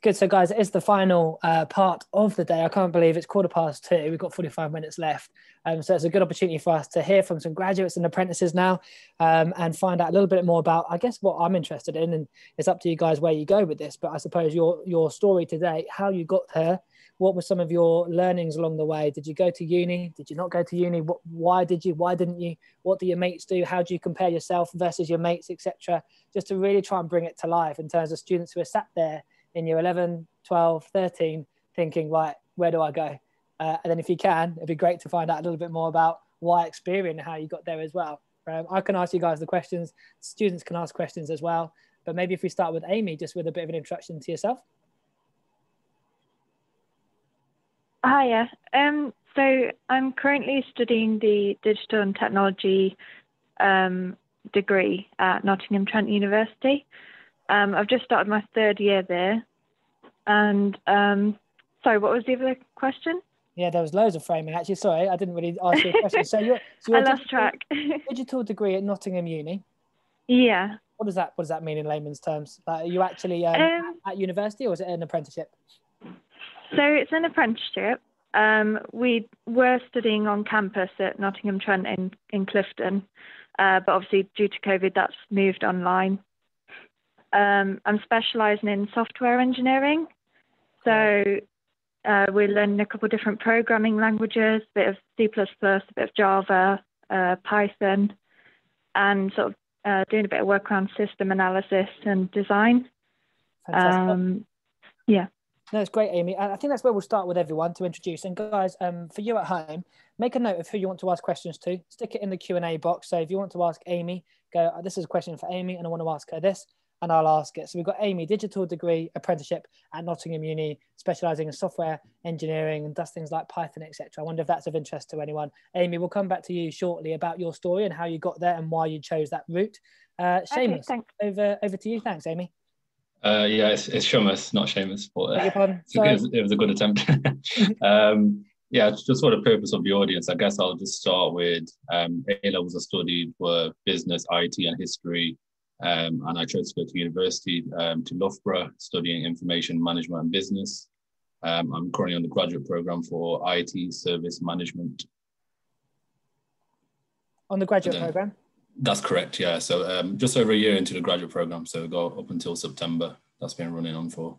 Good. So, guys, it's the final part of the day. I can't believe it's 2:15. We've got 45 minutes left. So it's a good opportunity for us to hear from some graduates and apprentices now, and find out a little bit more about, I guess, what I'm interested in. And it's up to you guys where you go with this. But I suppose your story today, how you got there, what were some of your learnings along the way? Did you go to uni? Did you not go to uni? Why did you? Why didn't you? What do your mates do? How do you compare yourself versus your mates, etc.? Just to really try and bring it to life in terms of students who are sat there in year 11, 12, 13, thinking, right, where do I go? And then if you can, it'd be great to find out a little bit more about why Experian and how you got there as well. I can ask you guys the questions. Students can ask questions as well. But maybe if we start with Amy, just with a bit of an introduction to yourself. Hiya. So I'm currently studying the Digital and Technology degree at Nottingham Trent University. I've just started my third year there. And sorry, what was the other question? Yeah, there was loads of framing. Actually, sorry, I didn't really ask you a question. So you're I lost track. Digital degree at Nottingham Uni. Yeah. What does that mean in layman's terms? Are you actually at university, or is it an apprenticeship? So it's an apprenticeship. We were studying on campus at Nottingham Trent in Clifton, but obviously due to COVID, that's moved online. I'm specialising in software engineering. So we're learning a couple of different programming languages, a bit of C++, a bit of Java, Python, and sort of doing a bit of work around system analysis and design. Fantastic. Yeah. No, it's great, Amy. I think that's where we'll start with everyone to introduce. And guys, for you at home, make a note of who you want to ask questions to. Stick it in the Q&A box. So if you want to ask Amy, go, this is a question for Amy, and I want to ask her this, and I'll ask it. So we've got Amy, digital degree, apprenticeship at Nottingham Uni, specialising in software engineering and does things like Python, etc. I wonder if that's of interest to anyone. Amy, we'll come back to you shortly about your story and how you got there and why you chose that route. Seamus, over to you. Thanks, Amy. Yeah, it's Seamus, not Seamus, but it was a good attempt. Yeah, just for the purpose of the audience, I guess I'll just start with A-levels I studied were business, IT and history, and I chose to go to university to Loughborough, studying information management and business. I'm currently on the graduate program for IT service management. On the graduate program? That's correct, yeah. So just over a year into the graduate program, so go up until September. That's been running on for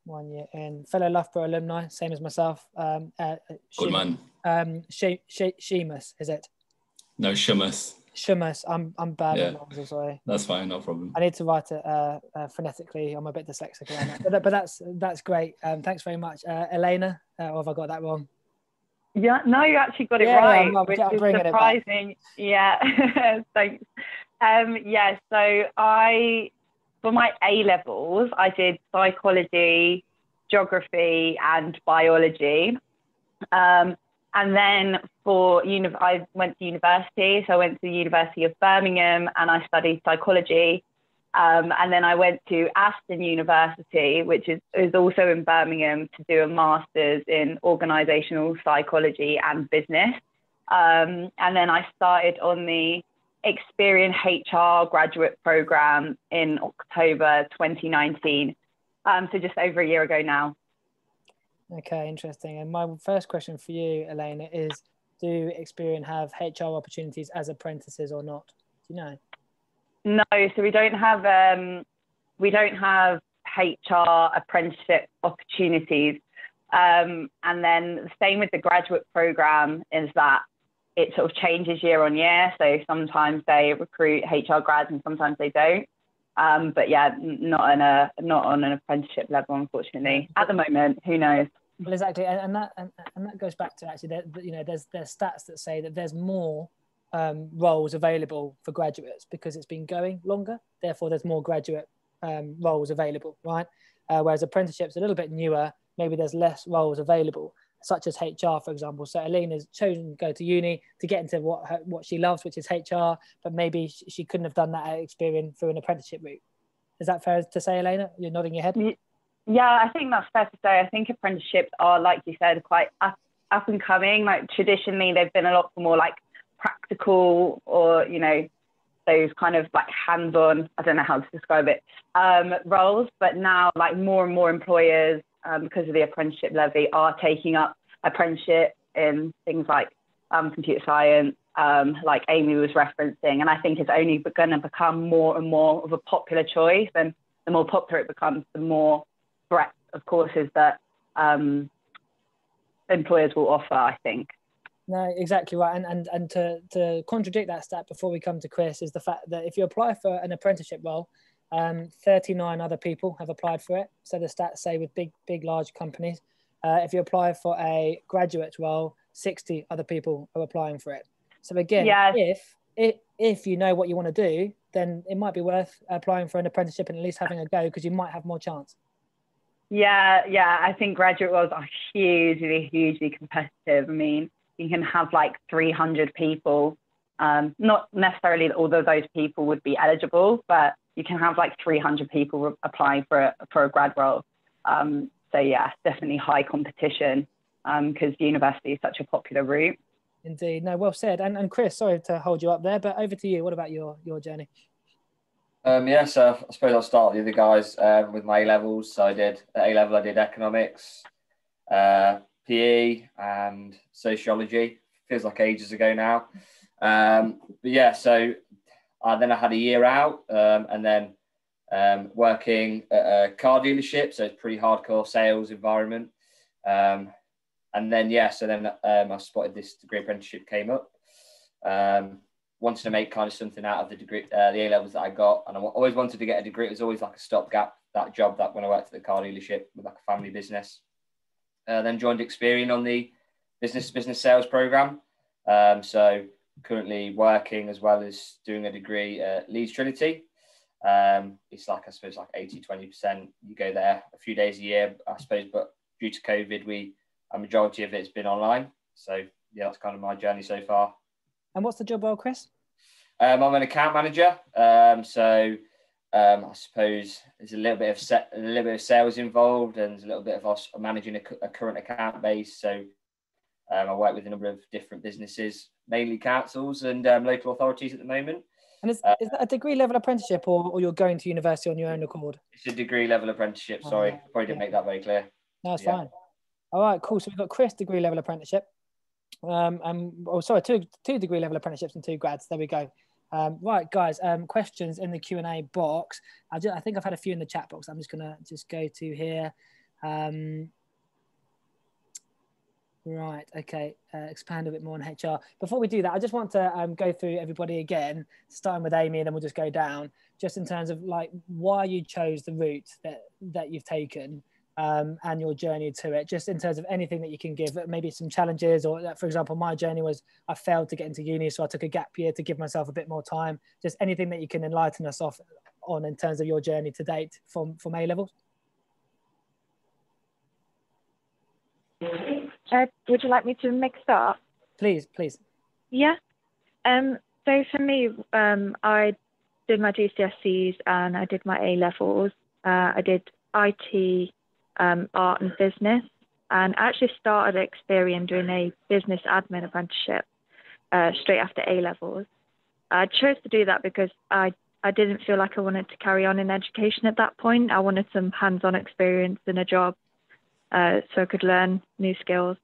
1 year. And fellow Loughborough alumni, same as myself. Good man. Seamus, is it? No, Seamus. Seamus. I'm bad at names, I'm sorry. That's fine, no problem. I need to write it phonetically. I'm a bit dyslexic around that. But that's great. Thanks very much. Elena, or have I got that wrong? Yeah, no, you actually got it right, which is surprising. Yeah, thanks. Yeah, so for my A-levels, I did psychology, geography, and biology. And then I went to university, so I went to the University of Birmingham and I studied psychology. And then I went to Aston University, which is also in Birmingham, to do a master's in organisational psychology and business. And then I started on the Experian HR graduate programme in October 2019. So just over a year ago now. Okay, interesting. And my first question for you, Elena, is do Experian have HR opportunities as apprentices or not? Do you know? No, so we don't have HR apprenticeship opportunities. And then the same with the graduate program is that it sort of changes year on year. So sometimes they recruit HR grads and sometimes they don't. But yeah, not on an apprenticeship level, unfortunately. At the moment, who knows? Well, exactly, and that goes back to actually there's stats that say that there's more roles available for graduates because it's been going longer. Therefore, there's more graduate roles available, right? Whereas apprenticeship's a little bit newer. Maybe there's less roles available, such as HR, for example. So Elena's chosen to go to uni to get into what she loves, which is HR, but maybe she couldn't have done that at Experian through an apprenticeship route. Is that fair to say, Elena? You're nodding your head. Yeah, I think that's fair to say. I think apprenticeships are, like you said, quite up and coming. Like traditionally, they've been a lot more like practical or, those kind of like hands-on, I don't know how to describe it, roles. But now like more and more employers, because of the apprenticeship levy, are taking up apprenticeship in things like computer science, like Amy was referencing. And I think it's only going to become more and more of a popular choice. And the more popular it becomes, the more breadth of courses that employers will offer, I think. No, exactly right. And to contradict that stat before we come to Chris is the fact that if you apply for an apprenticeship role, 39 other people have applied for it. So the stats say with big, large companies, if you apply for a graduate role, 60 other people are applying for it. So again, yes. if you know what you want to do, then it might be worth applying for an apprenticeship and at least having a go, because you might have more chance. Yeah. I think graduate roles are hugely competitive. I mean, you can have like 300 people, not necessarily all of those people would be eligible, but you can have like 300 people applying for a grad role. So yeah, definitely high competition because university is such a popular route. Indeed. No, well said. And Chris, sorry to hold you up there, but over to you. What about your journey? So I suppose I'll start with the guys with my A-levels. So at A-level, I did economics, PE and sociology. Feels like ages ago now. So then I had a year out and then working at a car dealership. So it's pretty hardcore sales environment. And then, I spotted this degree apprenticeship came up. Wanted to make kind of something out of the degree, the A-levels that I got. And I always wanted to get a degree. It was always like a stopgap, that job that when I worked at the car dealership with like a family business. Then joined Experian on the business sales program. So currently working as well as doing a degree at Leeds Trinity. It's like, I suppose, like 80-20%. You go there a few days a year, I suppose, but due to COVID, a majority of it's been online. So yeah, that's kind of my journey so far. And what's the job role, Chris? I'm an account manager. I suppose there's a little bit of sales involved, and there's a little bit of managing a current account base. So I work with a number of different businesses, mainly councils and local authorities at the moment. And is that a degree level apprenticeship, or you're going to university on your own accord? It's a degree level apprenticeship. Sorry, probably didn't make that very clear. No, it's fine. All right, cool. So we've got Chris, degree level apprenticeship. Two degree level apprenticeships and 2 grads. There we go. Right, guys, questions in the Q&A box. I think I've had a few in the chat box. I'm just going to go to here. Right, okay. Expand a bit more on HR. Before we do that, I just want to go through everybody again, starting with Amy, and then we'll just go down, just in terms of like why you chose the route that you've taken. And your journey to it, just in terms of anything that you can give, maybe some challenges, or for example, my journey was I failed to get into uni, so I took a gap year to give myself a bit more time. Just anything that you can enlighten us on in terms of your journey to date from A-levels. Would you like me to make a start? Please. Yeah. So for me, I did my GCSEs and I did my A-levels. I did IT, art and business, and actually started at Experian doing a business admin apprenticeship straight after A-levels. I chose to do that because I didn't feel like I wanted to carry on in education at that point. I wanted some hands-on experience in a job so I could learn new skills.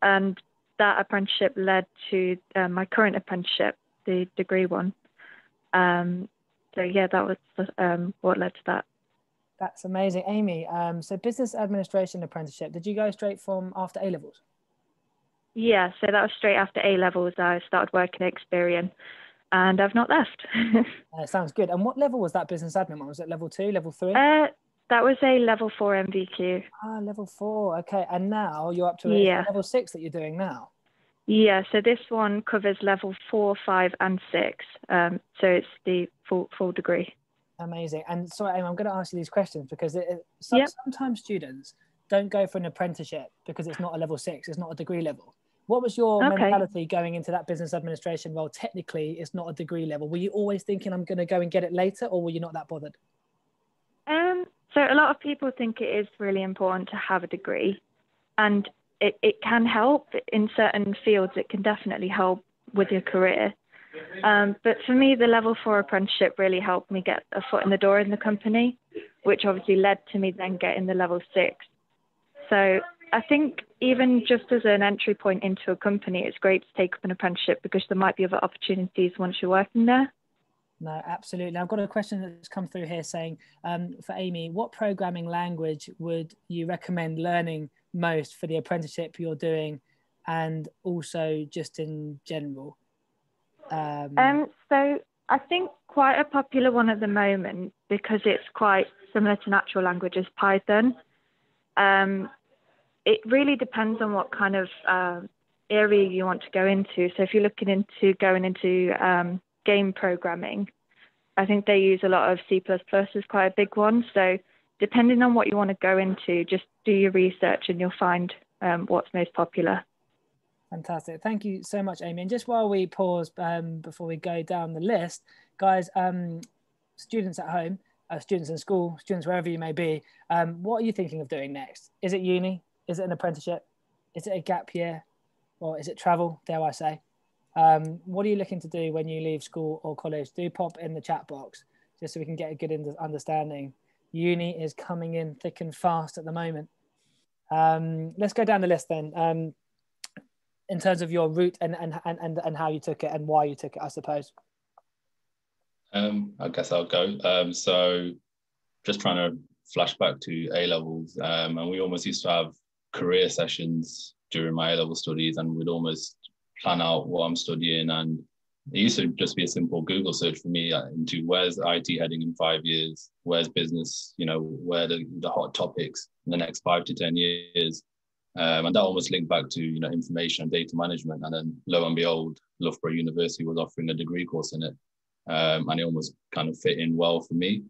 And that apprenticeship led to my current apprenticeship, the degree one. That was what led to that. That's amazing. Amy, so business administration apprenticeship, did you go straight from after A-levels? Yeah, so that was straight after A-levels. I started working at Experian and I've not left. Sounds good. And what level was that business admin one? Was it level 2, level 3? That was a level 4 MVQ. Level 4. Okay. And now you're up to level 6 that you're doing now? Yeah, so this one covers level 4, 5 and 6. So it's the full degree. Amazing. And sorry, Amy, I'm going to ask you these questions because sometimes students don't go for an apprenticeship because it's not a level 6, it's not a degree level. What was your mentality going into that business administration role? Technically, it's not a degree level. Were you always thinking I'm going to go and get it later, or were you not that bothered? So a lot of people think it is really important to have a degree, and it can help in certain fields. It can definitely help with your career. But for me, the level 4 apprenticeship really helped me get a foot in the door in the company, which obviously led to me then getting the level 6. So I think even just as an entry point into a company, it's great to take up an apprenticeship because there might be other opportunities once you're working there. No, absolutely. I've got a question that's come through here saying, for Amy, what programming language would you recommend learning most for the apprenticeship you're doing, and also just in general? So I think quite a popular one at the moment, because it's quite similar to natural language, is Python. It really depends on what kind of area you want to go into. So if you're looking into going into game programming, I think they use a lot of C++ is quite a big one. So depending on what you want to go into, just do your research and you'll find what's most popular. Fantastic. Thank you so much, Amy. And just while we pause before we go down the list, guys, students at home, students in school, students wherever you may be, what are you thinking of doing next? Is it uni? Is it an apprenticeship? Is it a gap year? Or is it travel, dare I say? What are you looking to do when you leave school or college? Do pop in the chat box just so we can get a good understanding. Uni is coming in thick and fast at the moment. Let's go down the list then. In terms of your route and how you took it and why you took it, I suppose. I guess I'll go. So just trying to flash back to A-levels, and we almost used to have career sessions during my A-level studies, and we'd almost plan out what I'm studying. And it used to just be a simple Google search for me into where's IT heading in 5 years, where's business, where the hot topics in the next 5 to 10 years. And that almost linked back to, information and data management. And then lo and behold, Loughborough University was offering a degree course in it. And it almost kind of fit in well for me.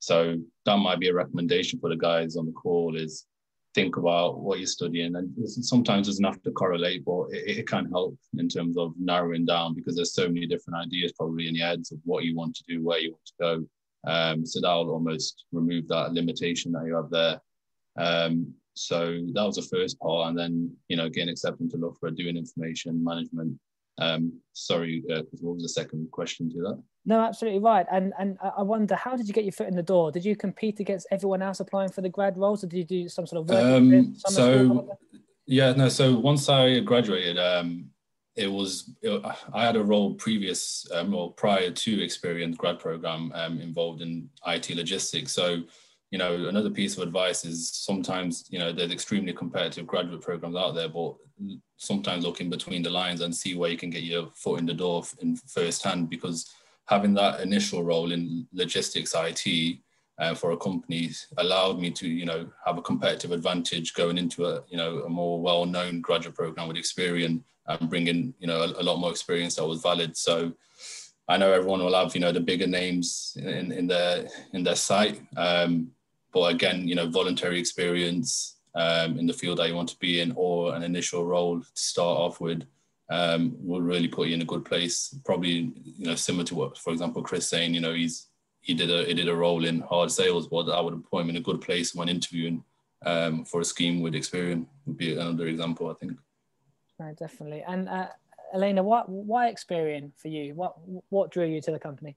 So that might be a recommendation for the guys on the call, is think about what you're studying. And sometimes it doesn't have to correlate, but it can help in terms of narrowing down, because there's so many different ideas probably in your heads of what you want to do, where you want to go. So that'll almost remove that limitation that you have there. So that was the first part. And then, getting accepted into Loughborough, doing information management. Sorry, what was the second question to that? No, absolutely right. And I wonder, how did you get your foot in the door? Did you compete against everyone else applying for the grad roles, or did you do some sort of work? So once I graduated, I had a role prior to Experian grad program involved in IT logistics. So, another piece of advice is sometimes, there's extremely competitive graduate programs out there, but sometimes look in between the lines and see where you can get your foot in the door in firsthand, because having that initial role in logistics IT for a company allowed me to, have a competitive advantage going into a more well-known graduate program with Experian and bringing, a lot more experience that was valid. So I know everyone will have, the bigger names in their site. But again, voluntary experience in the field that you want to be in, or an initial role to start off with, will really put you in a good place. Probably, similar to what, for example, Chris saying, he did a role in hard sales, but I would put him in a good place when interviewing for a scheme with Experian would be another example, I think. No, definitely. And Elena, why Experian for you? What drew you to the company?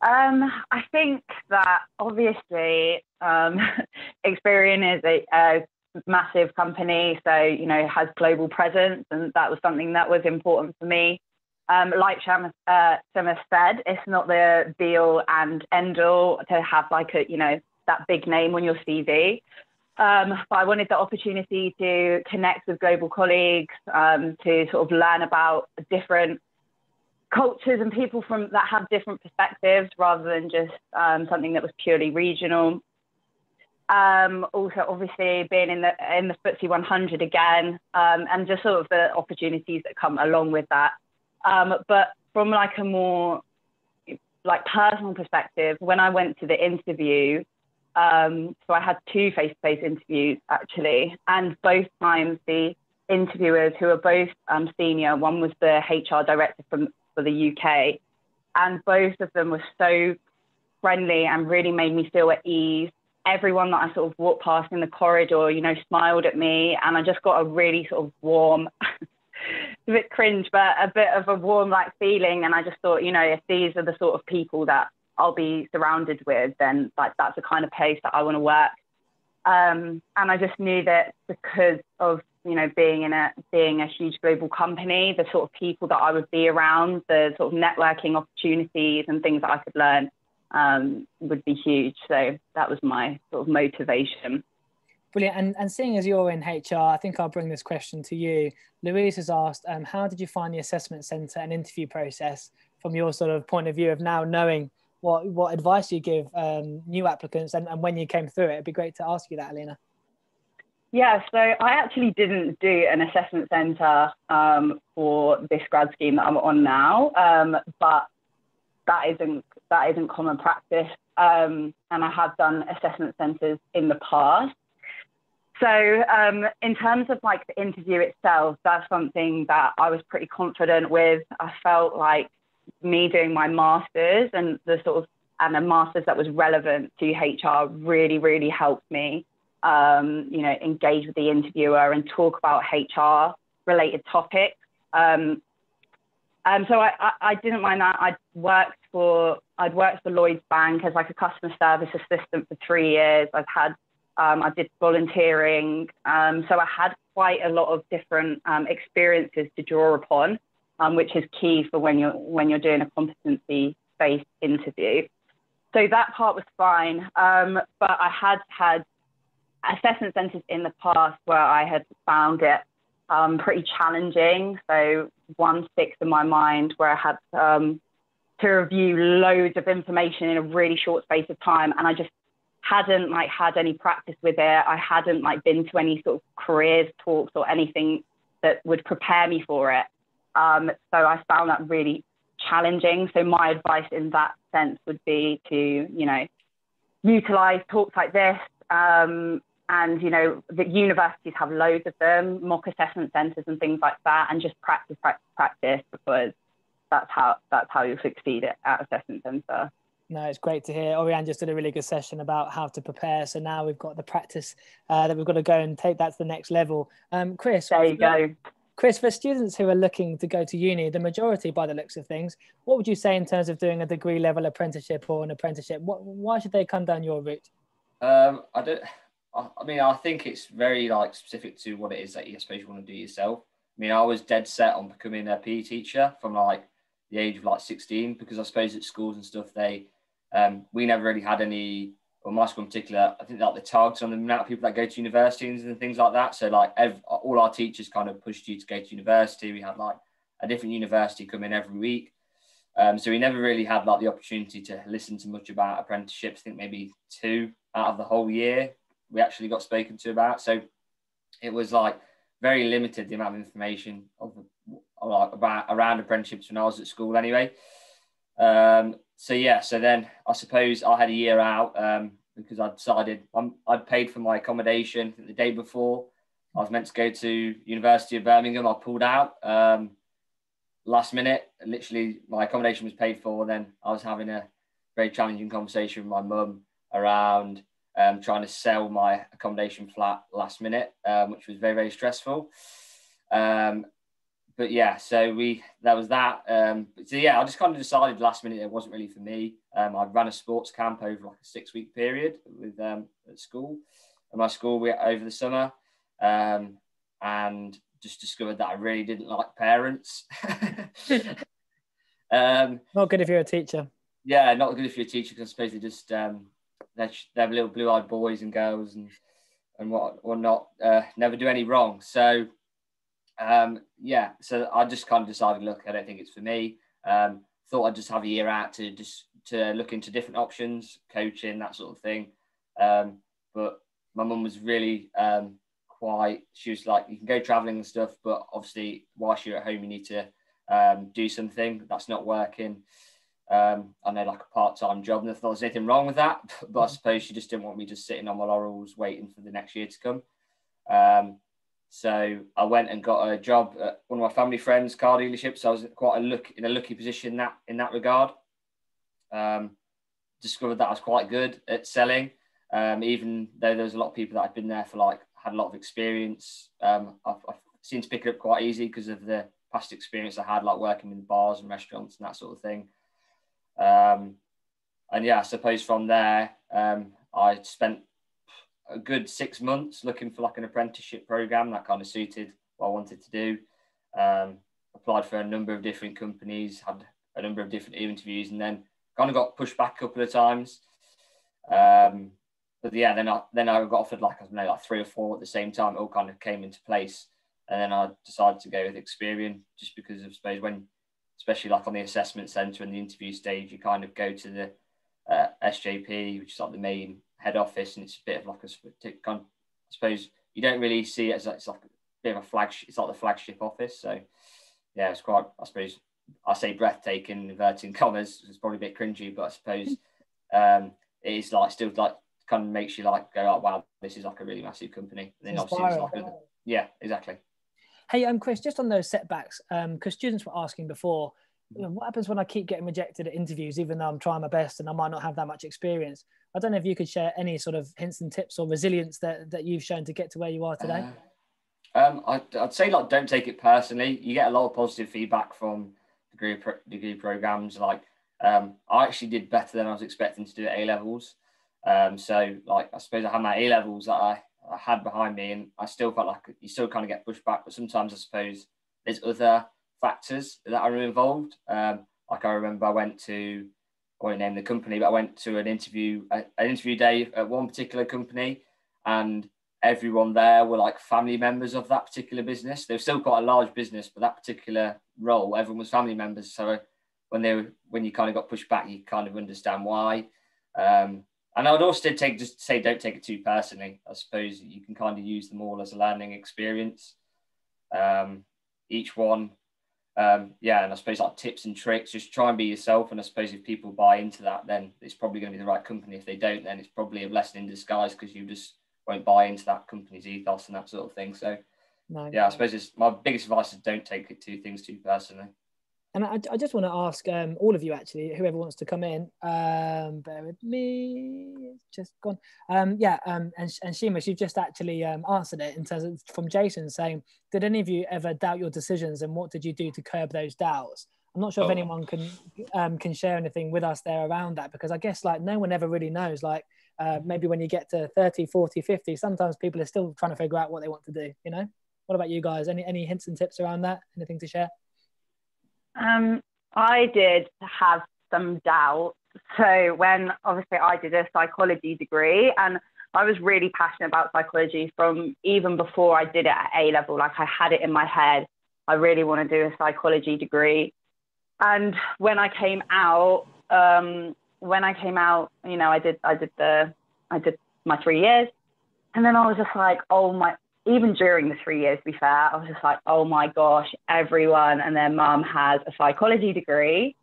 I think that obviously Experian is a massive company, so has global presence, and that was something that was important for me. Like Shama said, it's not the be all and end all to have like that big name on your CV. But I wanted the opportunity to connect with global colleagues, to sort of learn about different cultures and people that have different perspectives, rather than just something that was purely regional. Also, obviously, being in the FTSE 100 again, and just sort of the opportunities that come along with that. But from like a more like personal perspective, when I went to the interview, so I had 2 face-to-face interviews actually, and both times the interviewers, who are both senior, one was the HR director for the UK, and both of them were so friendly and really made me feel at ease. Everyone that I sort of walked past in the corridor, smiled at me, and I just got a really sort of warm a bit cringe, but a bit of a warm like feeling. And I just thought, you know, if these are the sort of people that I'll be surrounded with, then like that's the kind of place that I want to work. And I just knew that because of, you know, being a huge global company, the sort of people that I would be around, the sort of networking opportunities and things that I could learn would be huge. So that was my sort of motivation. Brilliant. And seeing as you're in HR, I think I'll bring this question to you. Louise has asked, how did you find the assessment centre and interview process from your sort of point of view of now knowing what advice you give new applicants and when you came through it? It'd be great to ask you that, Alina. Yeah, so I actually didn't do an assessment centre for this grad scheme that I'm on now, but that isn't common practice, and I have done assessment centres in the past. So in terms of like the interview itself, that's something that I was pretty confident with. I felt like me doing my master's and a master's that was relevant to HR really, really helped me, you know, engage with the interviewer and talk about HR related topics. So I didn't mind that. I'd worked for Lloyds Bank as like a customer service assistant for 3 years. I did volunteering. So I had quite a lot of different experiences to draw upon, which is key for when you're doing a competency-based interview. So that part was fine. But I had assessment centres in the past where I had found it pretty challenging. So one sticks in my mind where I had to review loads of information in a really short space of time, and I just hadn't like had any practice with it. I hadn't like been to any sort of careers talks or anything that would prepare me for it. So I found that really challenging. So my advice in that sense would be to, you know, utilize talks like this. And, you know, the universities have loads of them, mock assessment centres and things like that, and just practice, because that's how you'll succeed at assessment centre. No, it's great to hear. Oriane just did a really good session about how to prepare. So now we've got the practice that we've got to go and take that to the next level. Chris, there you go. Chris, for students who are looking to go to uni, the majority by the looks of things, what would you say in terms of doing a degree level apprenticeship or an apprenticeship? Why should they come down your route? I mean, I think it's very like specific to what it is that you suppose you want to do yourself. I mean, I was dead set on becoming a PE teacher from like the age of like 16, because I suppose at schools and stuff, we never really had any, or my school in particular, I think like the targets on the amount of people that go to universities and things like that. So like all our teachers kind of pushed you to go to university. We had like a different university come in every week. So we never really had like the opportunity to listen to much about apprenticeships. I think maybe 2 out of the whole year we actually got spoken to about. So it was like very limited, the amount of information around apprenticeships when I was at school anyway. So yeah, so then I suppose I had a year out because I decided I'd paid for my accommodation the day before. I was meant to go to University of Birmingham. I pulled out last minute. Literally, my accommodation was paid for. And then I was having a very challenging conversation with my mum around trying to sell my accommodation flat last minute, which was very, very stressful. But yeah, so that was that. So yeah, I just kind of decided last minute it wasn't really for me. I ran a sports camp over like a 6-week period with at school, at my school over the summer, and just discovered that I really didn't like parents. Not good if you're a teacher. Yeah, not good if you're a teacher, because I suppose they just they're little blue-eyed boys and girls and whatnot, never do any wrong. So. Yeah, so I just kind of decided, look, I don't think it's for me. Thought I'd just have a year out to look into different options, coaching, that sort of thing. But my mum was really she was like, you can go traveling and stuff, but obviously whilst you're at home, you need to do something that's not working. I know, like a part-time job, and I thought there was anything wrong with that, but I suppose she just didn't want me just sitting on my laurels waiting for the next year to come. So I went and got a job at one of my family friends' car dealerships. So I was quite in a lucky position in that regard. Discovered that I was quite good at selling, even though there was a lot of people that had been there for had a lot of experience. I've seemed to pick it up quite easy because of the past experience I had, like working in bars and restaurants and that sort of thing. And yeah, I suppose from there, I spent a good 6 months looking for like an apprenticeship program that kind of suited what I wanted to do. Applied for a number of different companies, had a number of different interviews, and then kind of got pushed back a couple of times. But yeah, then I got offered like, I don't know, like 3 or 4 at the same time. It all kind of came into place. And then I decided to go with Experian, just because of, I suppose, when, especially like on the assessment centre and the interview stage, you kind of go to the SJP, which is like the main head office, and it's a bit of like I suppose you don't really see it as it's like a bit of a flagship. It's like the flagship office. So yeah, it's quite, I suppose, I say breathtaking, inverting commas. It's probably a bit cringy, but I suppose it is like still like kind of makes you like go, oh wow, this is like a really massive company. And then obviously it's like yeah, exactly. Hey, Chris, just on those setbacks, because students were asking before, what happens when I keep getting rejected at interviews, even though I'm trying my best and I might not have that much experience? I don't know if you could share any sort of hints and tips or resilience that you've shown to get to where you are today. I'd say like don't take it personally. You get a lot of positive feedback from degree programs. Like I actually did better than I was expecting to do at A-levels. So like I suppose I had my A-levels that I had behind me, and I still felt like you still kind of get pushed back. But sometimes I suppose there's other factors that are involved. Like I remember I went to, I won't name the company, but I went to an interview day at one particular company, and everyone there were like family members of that particular business. They've still got a large business, but that particular role, everyone was family members. So when you kind of got pushed back, you kind of understand why. And I would also just say, don't take it too personally. I suppose you can kind of use them all as a learning experience. Each one, and I suppose like tips and tricks, just try and be yourself. And I suppose if people buy into that, then it's probably going to be the right company. If they don't, then it's probably a blessing in disguise, because you just won't buy into that company's ethos and that sort of thing. So I suppose my biggest advice is don't take things too personally. And I just want to ask all of you, actually, whoever wants to come in, bear with me, it's just gone. And Seamus, you've just actually answered it in terms of from Jason saying, did any of you ever doubt your decisions, and what did you do to curb those doubts? I'm not sure if anyone can share anything with us there around that, because I guess like no one ever really knows. Like maybe when you get to 30, 40, 50, sometimes people are still trying to figure out what they want to do, you know? What about you guys? Any hints and tips around that? Anything to share? I did have some doubt. So when obviously I did a psychology degree, and I was really passionate about psychology from even before I did it at A-level. Like I had it in my head, I really want to do a psychology degree. And when I came out, you know, I did my 3 years, and then I was just like, even during the 3 years, to be fair, I was just like, oh my gosh, everyone and their mum has a psychology degree.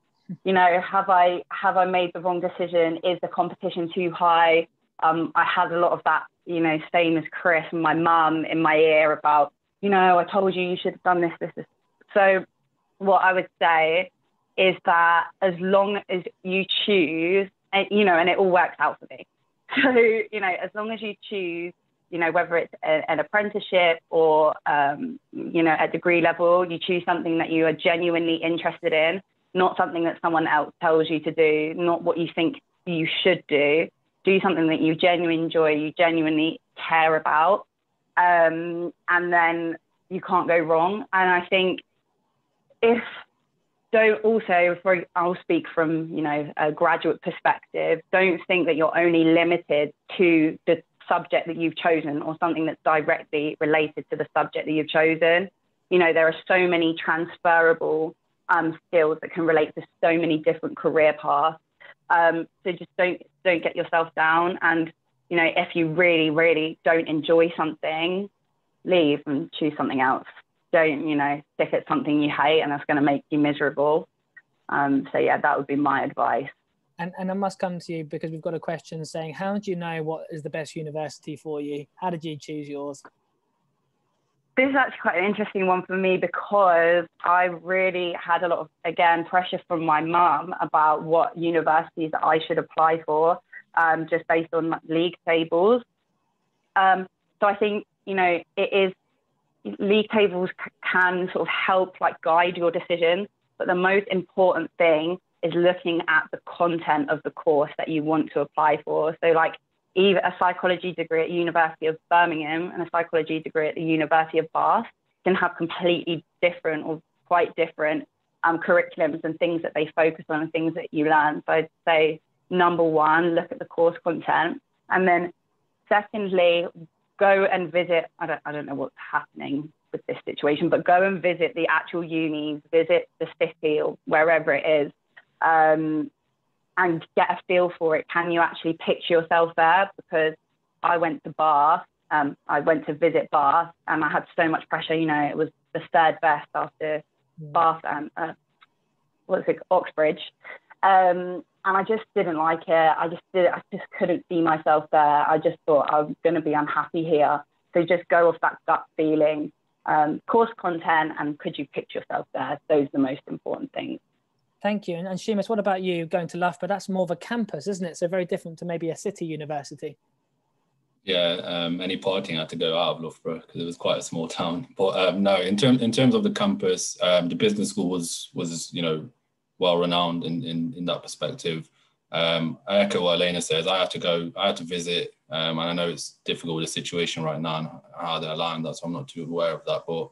You know, have I made the wrong decision? Is the competition too high? I had a lot of that, you know, same as Chris and my mum in my ear about, you know, I told you should have done this. So what I would say is that as long as you choose, and, you know, and it all works out for me. So, you know, as long as you choose, you know, whether it's an apprenticeship or, you know, at degree level, you choose something that you are genuinely interested in, not something that someone else tells you to do, not what you think you should do. Do something that you genuinely enjoy, you genuinely care about, and then you can't go wrong. And I think I'll speak from, you know, a graduate perspective, don't think that you're only limited to the subject that you've chosen or something that's directly related to the subject that you've chosen. You know, there are so many transferable skills that can relate to so many different career paths. So just don't get yourself down. And, you know, if you really, really don't enjoy something, leave and choose something else. Don't, you know, stick at something you hate and that's going to make you miserable. So yeah, that would be my advice. And I must come to you because we've got a question saying, how do you know what is the best university for you? How did you choose yours? This is actually quite an interesting one for me because I really had a lot of, again, pressure from my mum about what universities that I should apply for, just based on league tables. So I think, you know, it is league tables can sort of help like guide your decision, but the most important thing is looking at the content of the course that you want to apply for. So like either a psychology degree at University of Birmingham and a psychology degree at the University of Bath can have completely different or quite different curriculums and things that they focus on and things that you learn. So I'd say, number one, look at the course content. And then secondly, go and visit, I don't know what's happening with this situation, but go and visit the actual unis, visit the city or wherever it is, and get a feel for it. Can you actually picture yourself there? Because I went to Bath, I went to visit Bath, and I had so much pressure. You know, it was the third best after Bath and Oxbridge, and I just didn't like it. I just couldn't see myself there. I just thought I'm going to be unhappy here. So just go off that gut feeling, course content, and could you picture yourself there? Those are the most important things. Thank you. And Seamus, what about you going to Loughborough? That's more of a campus, isn't it? So very different to maybe a city university. Yeah, any partying had to go out of Loughborough because it was quite a small town. But no, in terms of the campus, the business school was well renowned in that perspective. I echo what Elena says. I had to visit, and I know it's difficult with the situation right now and how they're aligned. That's why I'm not too aware of that. But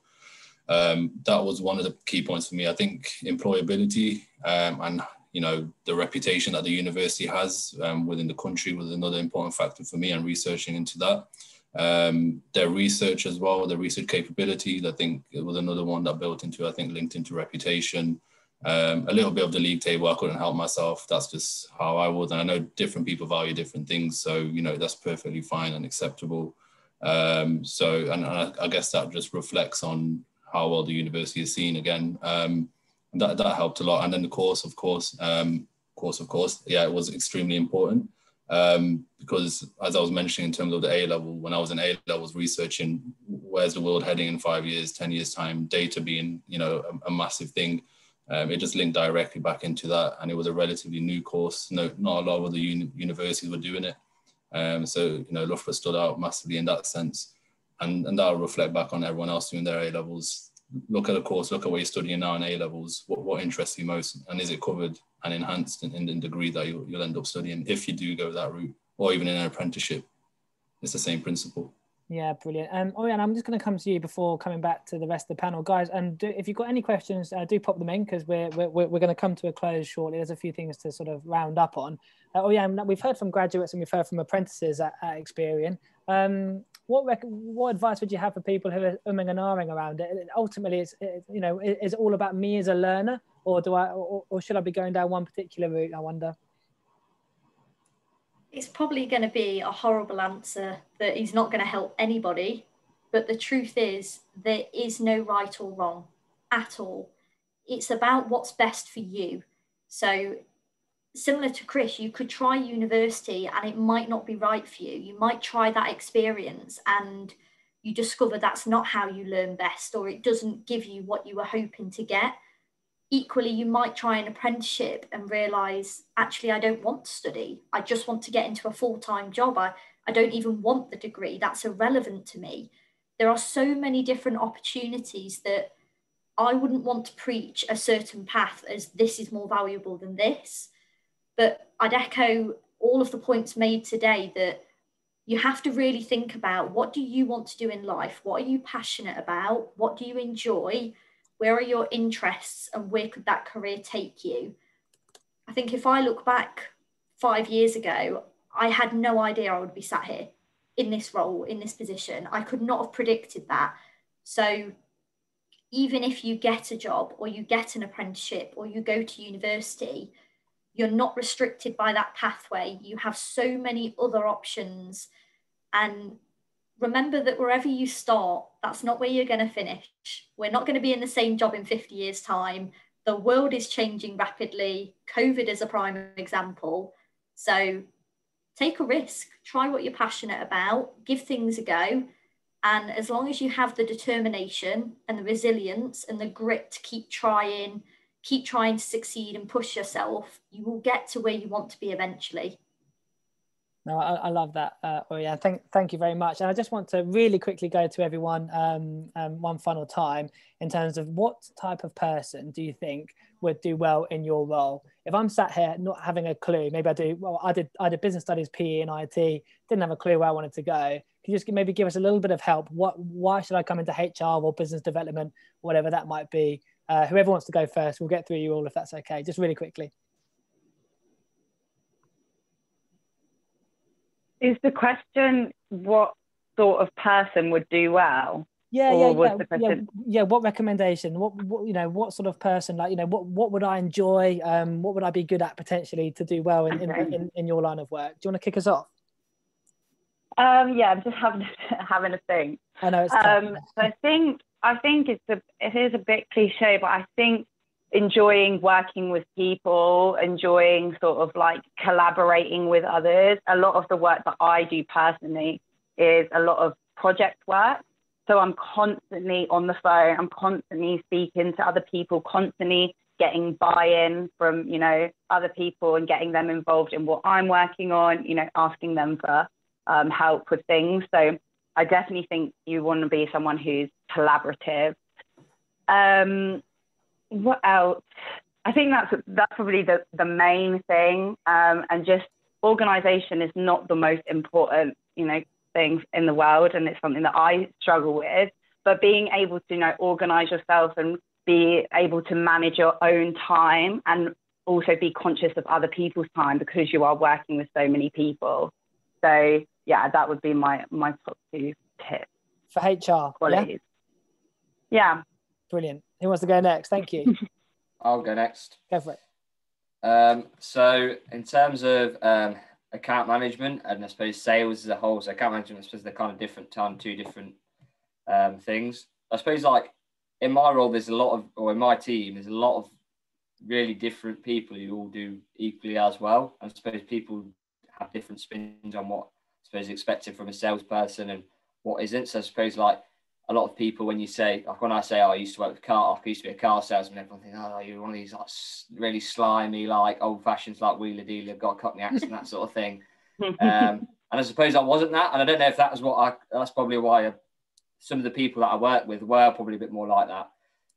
that was one of the key points for me. I think employability and the reputation that the university has within the country was another important factor for me, and researching into that. Their research as well, their research capabilities, I think it was another one that linked into reputation. A little bit of the league table, I couldn't help myself. That's just how I was. And I know different people value different things. So, that's perfectly fine and acceptable. I guess that just reflects on how well the university is seen again. That helped a lot. And then the course, of course, yeah, it was extremely important. Because as I was mentioning in terms of the A-level, when I was in A-levels researching where's the world heading in 5 years, 10 years time, data being, a massive thing. It just linked directly back into that, and it was a relatively new course. Not a lot of other universities were doing it, so Loughborough stood out massively in that sense, and that'll reflect back on everyone else doing their A levels. Look at the course, look at what you're studying now in A levels. What interests you most, and is it covered and enhanced in the degree that you'll end up studying if you do go that route, or even in an apprenticeship? It's the same principle. Yeah, brilliant. And I'm just going to come to you before coming back to the rest of the panel, guys. And if you've got any questions, do pop them in, because we're going to come to a close shortly. There's a few things to sort of round up on. And we've heard from graduates and we've heard from apprentices at Experian. What advice would you have for people who are umming and ahhing around it? Ultimately, is it all about me as a learner, or should I be going down one particular route? I wonder. It's probably going to be a horrible answer that is not going to help anybody. But the truth is, there is no right or wrong at all. It's about what's best for you. So similar to Chris, you could try university and it might not be right for you. You might try that experience and you discover that's not how you learn best, or it doesn't give you what you were hoping to get. Equally, you might try an apprenticeship and realise, actually, I don't want to study. I just want to get into a full-time job. I don't even want the degree. That's irrelevant to me. There are so many different opportunities that I wouldn't want to preach a certain path as this is more valuable than this. But I'd echo all of the points made today that you have to really think about, what do you want to do in life? What are you passionate about? What do you enjoy? Where are your interests, and where could that career take you? I think if I look back 5 years ago, I had no idea I would be sat here in this role, in this position. I could not have predicted that. So even if you get a job or you get an apprenticeship or you go to university, you're not restricted by that pathway. You have so many other options. And remember that wherever you start, that's not where you're going to finish. We're not going to be in the same job in 50 years' time. The world is changing rapidly. COVID is a prime example. So take a risk, try what you're passionate about, give things a go. And as long as you have the determination and the resilience and the grit to keep trying to succeed and push yourself, you will get to where you want to be eventually. No, I love that. Yeah, thank you very much. And I just want to really quickly go to everyone one final time in terms of what type of person do you think would do well in your role? If I'm sat here not having a clue, maybe I did business studies, PE and IT, didn't have a clue where I wanted to go. Can you just maybe give us a little bit of help? Why should I come into HR or business development, whatever that might be? Whoever wants to go first, we'll get through you all if that's okay, just really quickly. Is the question what sort of person would do well? Yeah. What recommendation? What sort of person? Like, what would I enjoy? What would I be good at potentially to do well in your line of work? Do you want to kick us off? Yeah, I'm just having a think. I know it's tough. So I think it is a bit cliche, but I think enjoying working with people, enjoying sort of like collaborating with others. A lot of the work that I do personally is a lot of project work. So I'm constantly on the phone, I'm constantly speaking to other people, constantly getting buy-in from, other people and getting them involved in what I'm working on, asking them for help with things. So I definitely think you want to be someone who's collaborative. What else? I think that's probably the main thing. And just organization is not the most important, things in the world, and it's something that I struggle with. But being able to, organize yourself and be able to manage your own time and also be conscious of other people's time because you are working with so many people. So yeah, that would be my top 2 tips for HR qualities. Yeah. Brilliant. Who wants to go next? Thank you. I'll go next. Go for it. So in terms of account management and I suppose sales as a whole, so account management, I suppose they're kind of different, two different things. I suppose like in my role, in my team, there's a lot of really different people who all do equally as well. I suppose people have different spins on what I suppose is expected from a salesperson and what isn't. So I suppose like a lot of people, when I say, I used to work with I used to be a car salesman, everyone thinks, oh, you're one of these like really slimy, like old fashions, like wheeler dealer, got to cut my accent, that sort of thing. And I suppose I wasn't that. And I don't know if that was that's probably why some of the people that I worked with were probably a bit more like that.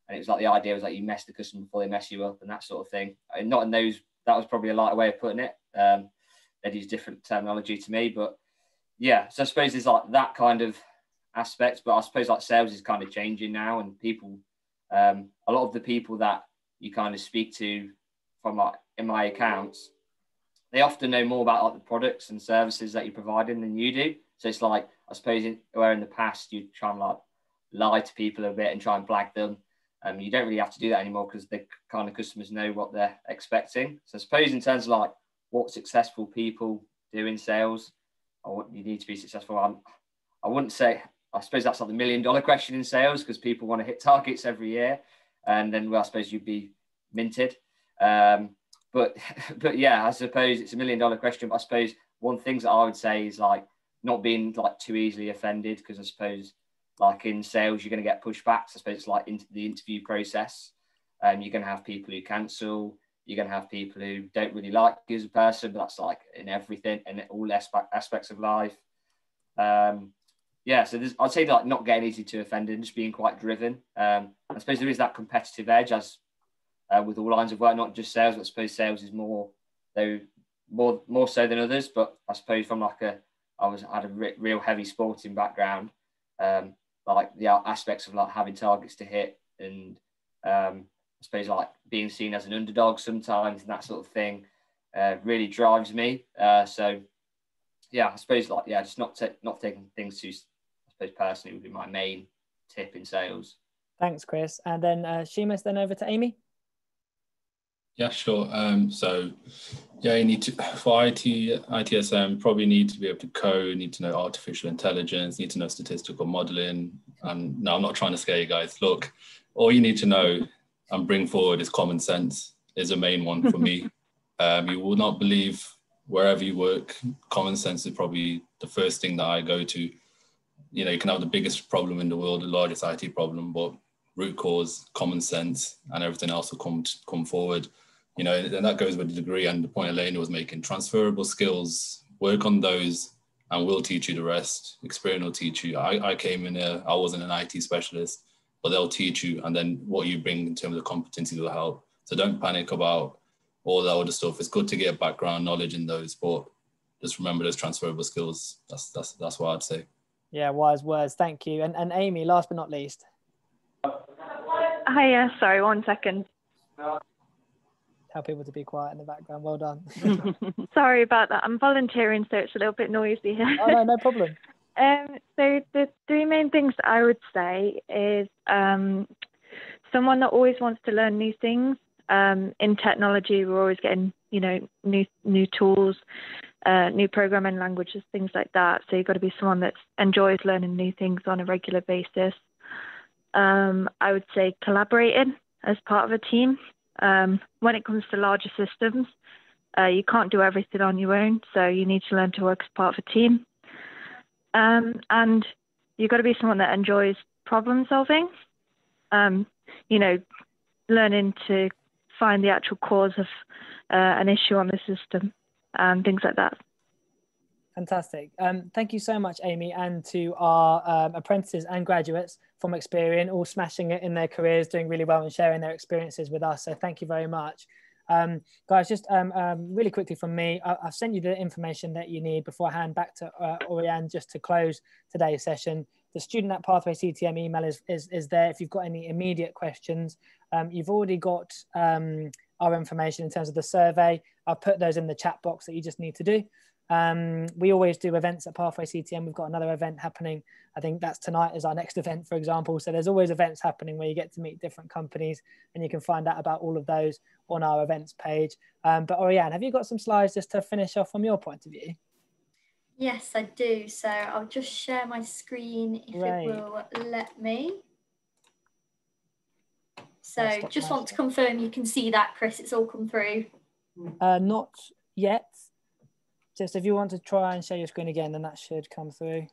And it was like the idea was like you mess the customer before they mess you up and that sort of thing. And not in those, that was probably a lighter way of putting it. They'd use different terminology to me. But yeah, so I suppose there's like that kind of aspects, but I suppose like sales is kind of changing now, and people, a lot of the people that you kind of speak to from like in my accounts, they often know more about like the products and services that you're providing than you do. So it's like, I suppose where in the past you try and like lie to people a bit and try and blag them, you don't really have to do that anymore because the kind of customers know what they're expecting. So I suppose in terms of like what successful people do in sales, or what you need to be successful, I wouldn't say, I suppose that's not the $1 million question in sales because people want to hit targets every year, and then I suppose you'd be minted. But yeah, I suppose it's $1 million question. But I suppose one thing that I would say is like not being like too easily offended, because I suppose like in sales you're going to get pushbacks. I suppose it's like into the interview process. You're going to have people who cancel. You're going to have people who don't really like you as a person, but that's like in everything and all aspects of life. Yeah, so I'd say like not getting easy to offend and just being quite driven. I suppose there is that competitive edge as with all lines of work, not just sales, but I suppose sales is more so than others. But I suppose from like I had a real heavy sporting background, like the aspects of like having targets to hit and I suppose like being seen as an underdog sometimes and that sort of thing really drives me. So yeah, I suppose like just not taking things too, I suppose personally would be my main tip in sales. Thanks, Chris. And then Seamus, then over to Amy. Yeah, sure. So yeah, you need to, for ITSM, probably need to be able to code, need to know artificial intelligence, need to know statistical modeling. And no, I'm not trying to scare you guys. Look, all you need to know and bring forward is common sense is a main one for me. You will not believe wherever you work, common sense is probably the first thing that I go to. You know, you can have the biggest problem in the world, the largest IT problem, but root cause, common sense, and everything else will come forward. You know, and that goes with the degree and the point Elena was making. Transferable skills work on those and we'll teach you the rest. Experian will teach you. I came in here, I wasn't an IT specialist, but they'll teach you, and then what you bring in terms of competencies will help. So don't panic about all that other stuff. It's good to get background knowledge in those, but just remember those transferable skills. That's what I'd say. Yeah, wise words. Thank you. And Amy, last but not least. Hiya, sorry, 1 second. Tell people to be quiet in the background. Well done. Sorry about that. I'm volunteering, so it's a little bit noisy here. Oh, no problem. So the three main things I would say is someone that always wants to learn new things. In technology, we're always getting, new tools, new programming languages, things like that. So you've got to be someone that enjoys learning new things on a regular basis. I would say collaborating as part of a team. When it comes to larger systems, you can't do everything on your own, so you need to learn to work as part of a team. And you've got to be someone that enjoys problem solving, learning to find the actual cause of an issue on the system and things like that. Fantastic. Thank you so much, Amy, and to our apprentices and graduates from Experian, all smashing it in their careers, doing really well and sharing their experiences with us. So thank you very much. Guys, just really quickly from me, I've sent you the information that you need before I hand back to Oriane just to close today's session. The student at Pathway CTM email is there if you've got any immediate questions. You've already got our information in terms of the survey. I'll put those in the chat box that you just need to do. We always do events at Pathway CTM. We've got another event happening. I think that's tonight is our next event, for example. So there's always events happening where you get to meet different companies, and you can find out about all of those on our events page. But Oriane, have you got some slides just to finish off from your point of view? Yes, I do. So I'll just share my screen if it will let me. So just want to confirm you can see that, Chris, it's all come through. Not yet. Just if you want to try and share your screen again, then that should come through.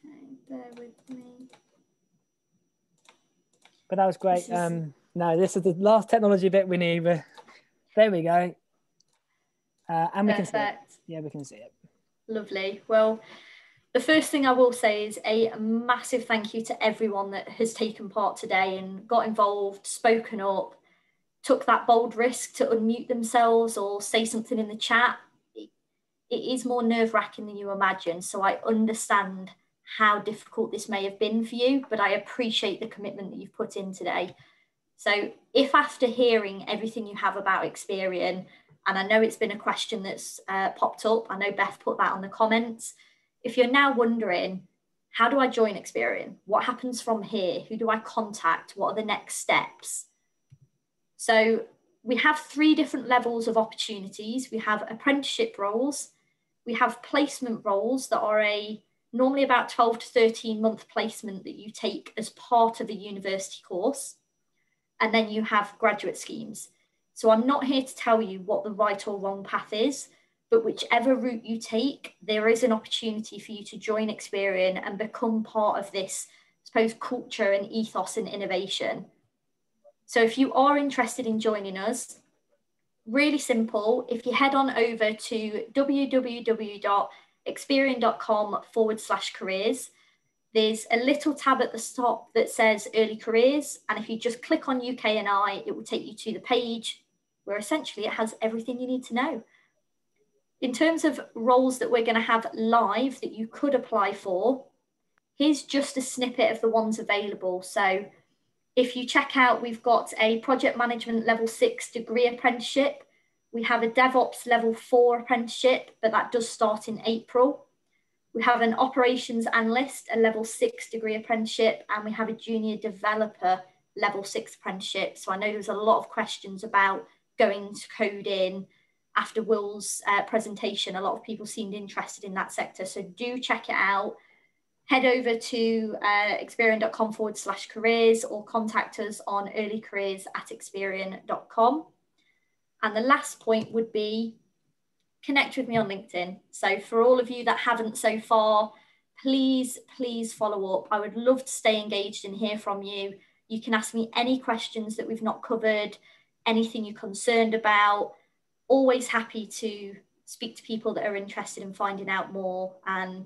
Okay, bear with me. But that was great. No, this is the last technology bit we need. But there we go. And we can see it. Yeah, we can see it. Lovely. Well, the first thing I will say is a massive thank you to everyone that has taken part today and got involved, spoken up, took that bold risk to unmute themselves or say something in the chat. It is more nerve-wracking than you imagine. So I understand how difficult this may have been for you, but I appreciate the commitment that you've put in today. So if after hearing everything you have about Experian, and I know it's been a question that's popped up, I know Beth put that on the comments. If you're now wondering, how do I join Experian? What happens from here? Who do I contact? What are the next steps? So we have 3 different levels of opportunities. We have apprenticeship roles. We have placement roles that are normally about 12 to 13 month placement that you take as part of a university course. And then you have graduate schemes. So I'm not here to tell you what the right or wrong path is, but whichever route you take, there is an opportunity for you to join Experian and become part of this, I suppose, culture and ethos and innovation. So if you are interested in joining us, really simple. If you head on over to www.experian.com/careers, there's a little tab at the top that says early careers. And if you just click on UK and I, it will take you to the page where essentially it has everything you need to know. In terms of roles that we're going to have live that you could apply for, here's just a snippet of the ones available. So if you check out, we've got a project management level 6 degree apprenticeship. We have a DevOps level 4 apprenticeship, but that does start in April. We have an operations analyst, a level 6 degree apprenticeship, and we have a junior developer level 6 apprenticeship. So I know there's a lot of questions about going to coding. After Will's presentation, a lot of people seemed interested in that sector. So do check it out. Head over to experian.com/careers or contact us on earlycareers@experian.com. And the last point would be connect with me on LinkedIn. So for all of you that haven't so far, please follow up. I would love to stay engaged and hear from you. You can ask me any questions that we've not covered, anything you're concerned about. Always happy to speak to people that are interested in finding out more. And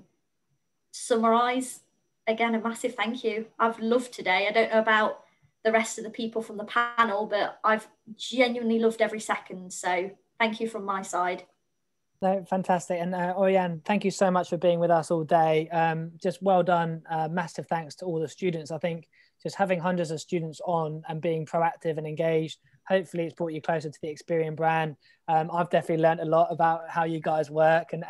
to summarise, again, a massive thank you. I've loved today. I don't know about the rest of the people from the panel, but I've genuinely loved every second. So thank you from my side. No, fantastic. And Oriane, thank you so much for being with us all day. Just well done. Massive thanks to all the students. I think just having hundreds of students on and being proactive and engaged, hopefully it's brought you closer to the Experian brand. I've definitely learned a lot about how you guys work and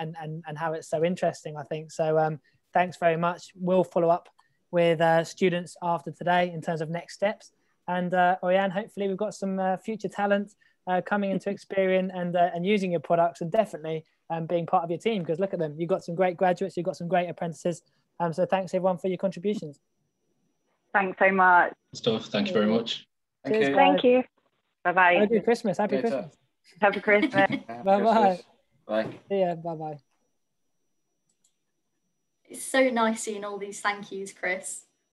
how it's so interesting, I think. So thanks very much. We'll follow up with students after today in terms of next steps. And Oriane, hopefully we've got some future talent coming into Experian and using your products, and definitely being part of your team, because look at them. You've got some great graduates, you've got some great apprentices. So thanks everyone for your contributions. Thanks so much. Stuff. Thank you very much. Thank you. Bye-bye. Happy Christmas. Happy Christmas. Happy Christmas. Bye-bye. Bye. See ya. Bye-bye. It's so nice seeing all these thank yous, Chris.